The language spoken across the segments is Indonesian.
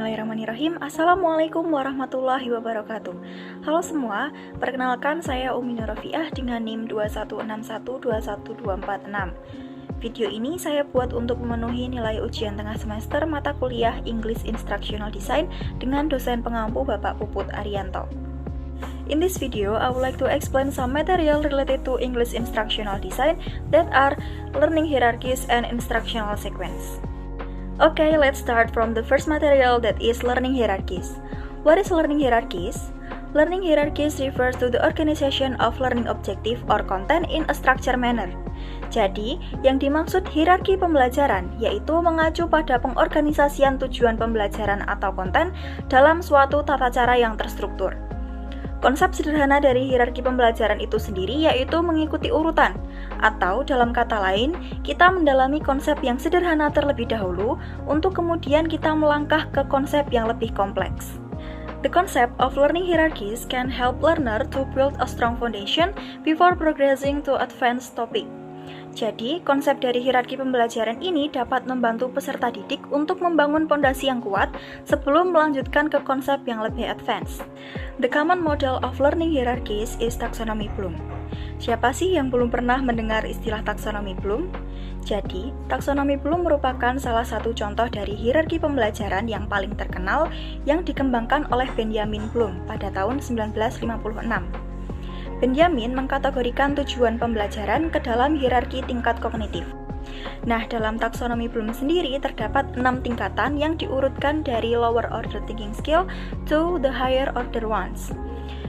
Bismillahirrahmanirrahim. Assalamualaikum warahmatullahi wabarakatuh. Halo semua, perkenalkan saya Umi Nurafiah dengan NIM 2161212446. Video ini saya buat untuk memenuhi nilai ujian tengah semester mata kuliah English Instructional Design dengan dosen pengampu Bapak Puput Arianto. In this video, I would like to explain some material related to English Instructional Design that are learning hierarchies and instructional sequence. Okay, let's start from the first material, that is learning hierarchies. What is learning hierarchies? Learning hierarchies refers to the organization of learning objective or content in a structured manner. Jadi, yang dimaksud hierarki pembelajaran yaitu mengacu pada pengorganisasian tujuan pembelajaran atau konten dalam suatu tata cara yang terstruktur. Konsep sederhana dari hierarki pembelajaran itu sendiri yaitu mengikuti urutan, atau dalam kata lain, kita mendalami konsep yang sederhana terlebih dahulu untuk kemudian kita melangkah ke konsep yang lebih kompleks. The concept of learning hierarchies can help learner to build a strong foundation before progressing to advanced topic. Jadi, konsep dari hierarki pembelajaran ini dapat membantu peserta didik untuk membangun pondasi yang kuat sebelum melanjutkan ke konsep yang lebih advance. The common model of learning hierarchies is taxonomy Bloom. Siapa sih yang belum pernah mendengar istilah taksonomi Bloom? Jadi, taksonomi Bloom merupakan salah satu contoh dari hierarki pembelajaran yang paling terkenal yang dikembangkan oleh Benjamin Bloom pada tahun 1956. Benjamin mengkategorikan tujuan pembelajaran ke dalam hierarki tingkat kognitif. Nah, dalam taksonomi Bloom sendiri terdapat 6 tingkatan yang diurutkan dari lower order thinking skill to the higher order ones.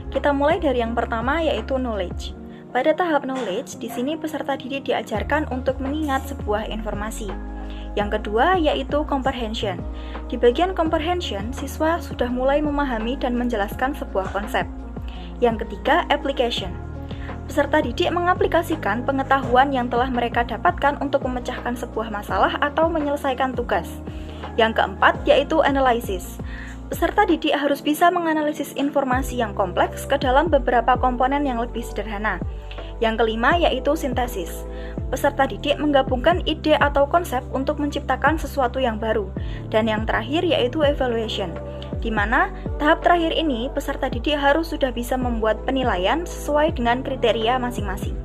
Kita mulai dari yang pertama yaitu knowledge. Pada tahap knowledge, di sini peserta didik diajarkan untuk mengingat sebuah informasi. Yang kedua yaitu comprehension. Di bagian comprehension, siswa sudah mulai memahami dan menjelaskan sebuah konsep. Yang ketiga, application. Peserta didik mengaplikasikan pengetahuan yang telah mereka dapatkan untuk memecahkan sebuah masalah atau menyelesaikan tugas. Yang keempat, yaitu analysis. Peserta didik harus bisa menganalisis informasi yang kompleks ke dalam beberapa komponen yang lebih sederhana. Yang kelima, yaitu sintesis. Peserta didik menggabungkan ide atau konsep untuk menciptakan sesuatu yang baru. Dan yang terakhir, yaitu evaluation, di mana tahap terakhir ini peserta didik harus sudah bisa membuat penilaian sesuai dengan kriteria masing-masing.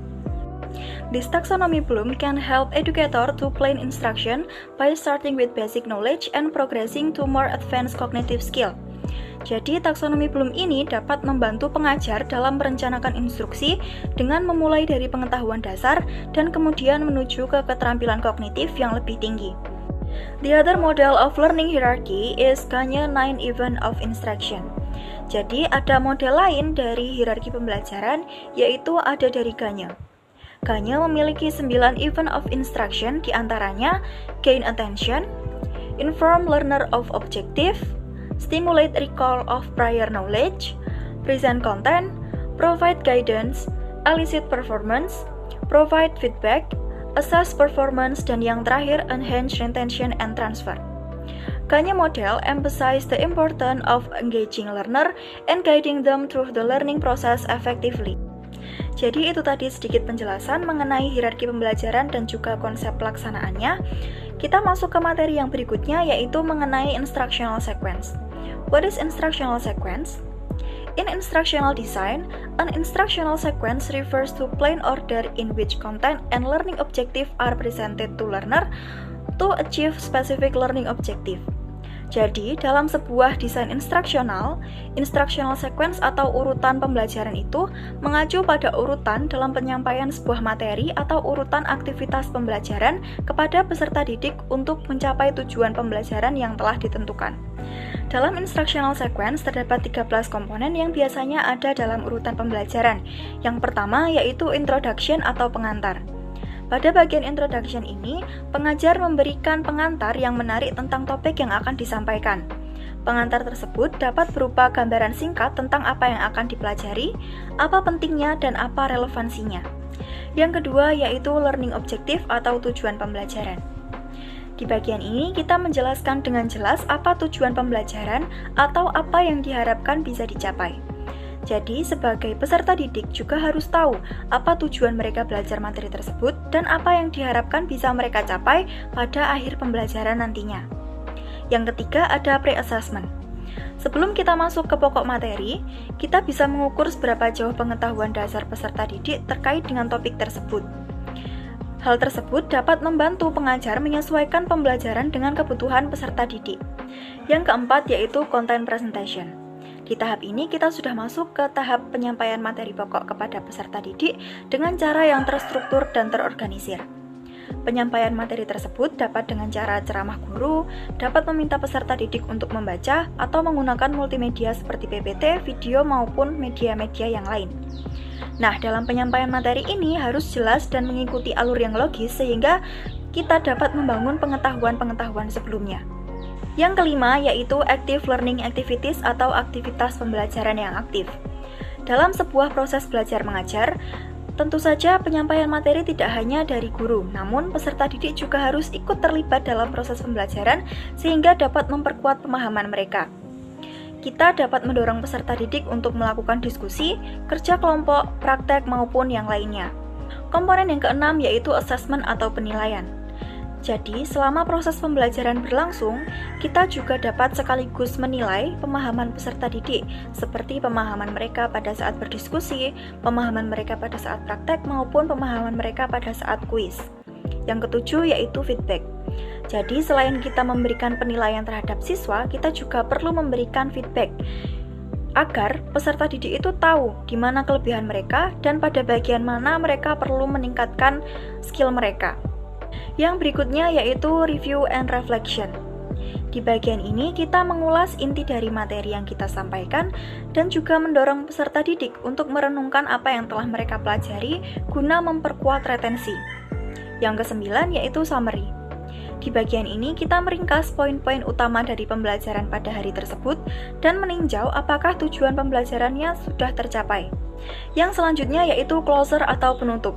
This taxonomy Bloom can help educator to plan instruction by starting with basic knowledge and progressing to more advanced cognitive skill. Jadi, taksonomi Bloom ini dapat membantu pengajar dalam merencanakan instruksi dengan memulai dari pengetahuan dasar dan kemudian menuju ke keterampilan kognitif yang lebih tinggi. The other model of learning hierarchy is Gagne 9 event of instruction. Jadi, ada model lain dari hierarki pembelajaran, yaitu ada dari Gagne. Gagne memiliki 9 event of instruction, diantaranya gain attention, inform learner of objective, stimulate recall of prior knowledge, present content, provide guidance, elicit performance, provide feedback, assess performance, dan yang terakhir, enhance retention and transfer. Gagne model emphasize the importance of engaging learner and guiding them through the learning process effectively. Jadi itu tadi sedikit penjelasan mengenai hierarki pembelajaran dan juga konsep pelaksanaannya. Kita masuk ke materi yang berikutnya yaitu mengenai instructional sequence. What is instructional sequence? In instructional design, an instructional sequence refers to plain order in which content and learning objective are presented to learner to achieve specific learning objective. Jadi, dalam sebuah desain instructional sequence atau urutan pembelajaran itu mengacu pada urutan dalam penyampaian sebuah materi atau urutan aktivitas pembelajaran kepada peserta didik untuk mencapai tujuan pembelajaran yang telah ditentukan. Dalam instructional sequence terdapat 13 komponen yang biasanya ada dalam urutan pembelajaran. Yang pertama yaitu introduction atau pengantar. Pada bagian introduction ini, pengajar memberikan pengantar yang menarik tentang topik yang akan disampaikan. Pengantar tersebut dapat berupa gambaran singkat tentang apa yang akan dipelajari, apa pentingnya, dan apa relevansinya. Yang kedua yaitu learning objective atau tujuan pembelajaran. Di bagian ini, kita menjelaskan dengan jelas apa tujuan pembelajaran atau apa yang diharapkan bisa dicapai. Jadi, sebagai peserta didik juga harus tahu apa tujuan mereka belajar materi tersebut dan apa yang diharapkan bisa mereka capai pada akhir pembelajaran nantinya. Yang ketiga ada pre-assessment. Sebelum kita masuk ke pokok materi, kita bisa mengukur seberapa jauh pengetahuan dasar peserta didik terkait dengan topik tersebut. Hal tersebut dapat membantu pengajar menyesuaikan pembelajaran dengan kebutuhan peserta didik. Yang keempat yaitu content presentation. Di tahap ini kita sudah masuk ke tahap penyampaian materi pokok kepada peserta didik dengan cara yang terstruktur dan terorganisir. Penyampaian materi tersebut dapat dengan cara ceramah guru, dapat meminta peserta didik untuk membaca, atau menggunakan multimedia seperti PPT, video, maupun media-media yang lain. Nah, dalam penyampaian materi ini harus jelas dan mengikuti alur yang logis sehingga kita dapat membangun pengetahuan-pengetahuan sebelumnya. Yang kelima yaitu active learning activities atau aktivitas pembelajaran yang aktif. Dalam sebuah proses belajar mengajar, tentu saja penyampaian materi tidak hanya dari guru, namun peserta didik juga harus ikut terlibat dalam proses pembelajaran sehingga dapat memperkuat pemahaman mereka. Kita dapat mendorong peserta didik untuk melakukan diskusi, kerja kelompok, praktek, maupun yang lainnya. Komponen yang keenam yaitu assessment atau penilaian. Jadi, selama proses pembelajaran berlangsung, kita juga dapat sekaligus menilai pemahaman peserta didik, seperti pemahaman mereka pada saat berdiskusi, pemahaman mereka pada saat praktek, maupun pemahaman mereka pada saat kuis. Yang ketujuh yaitu feedback. Jadi, selain kita memberikan penilaian terhadap siswa, kita juga perlu memberikan feedback agar peserta didik itu tahu di mana kelebihan mereka dan pada bagian mana mereka perlu meningkatkan skill mereka. Yang berikutnya yaitu review and reflection. Di bagian ini kita mengulas inti dari materi yang kita sampaikan dan juga mendorong peserta didik untuk merenungkan apa yang telah mereka pelajari guna memperkuat retensi. Yang kesembilan yaitu summary. Di bagian ini kita meringkas poin-poin utama dari pembelajaran pada hari tersebut dan meninjau apakah tujuan pembelajarannya sudah tercapai. Yang selanjutnya yaitu closer atau penutup.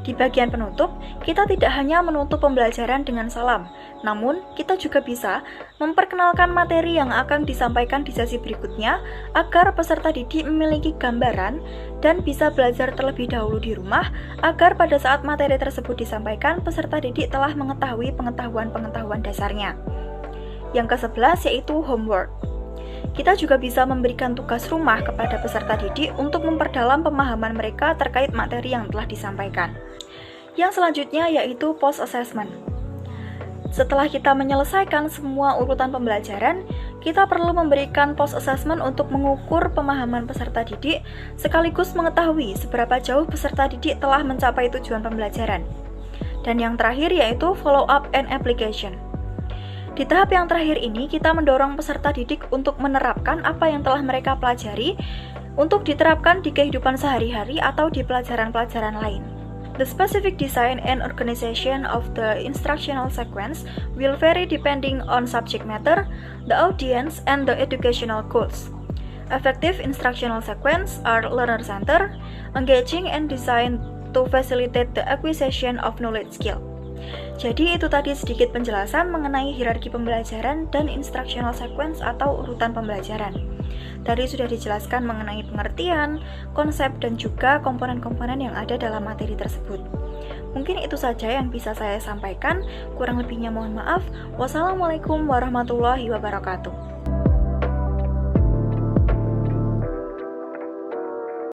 Di bagian penutup, kita tidak hanya menutup pembelajaran dengan salam, namun kita juga bisa memperkenalkan materi yang akan disampaikan di sesi berikutnya agar peserta didik memiliki gambaran dan bisa belajar terlebih dahulu di rumah agar pada saat materi tersebut disampaikan, peserta didik telah mengetahui pengetahuan-pengetahuan dasarnya. Yang ke-11 yaitu homework. Kita juga bisa memberikan tugas rumah kepada peserta didik untuk memperdalam pemahaman mereka terkait materi yang telah disampaikan. Yang selanjutnya yaitu post-assessment. Setelah kita menyelesaikan semua urutan pembelajaran, kita perlu memberikan post-assessment untuk mengukur pemahaman peserta didik, sekaligus mengetahui seberapa jauh peserta didik telah mencapai tujuan pembelajaran. Dan yang terakhir yaitu follow-up and application. Di tahap yang terakhir ini, kita mendorong peserta didik untuk menerapkan apa yang telah mereka pelajari untuk diterapkan di kehidupan sehari-hari atau di pelajaran-pelajaran lain. The specific design and organization of the instructional sequence will vary depending on subject matter, the audience, and the educational goals. Effective instructional sequence are learner-centered, engaging, and designed to facilitate the acquisition of knowledge skill. Jadi itu tadi sedikit penjelasan mengenai hierarki pembelajaran dan instructional sequence atau urutan pembelajaran. Tadi sudah dijelaskan mengenai pengertian, konsep, dan juga komponen-komponen yang ada dalam materi tersebut. Mungkin itu saja yang bisa saya sampaikan, kurang lebihnya mohon maaf. Wassalamualaikum warahmatullahi wabarakatuh.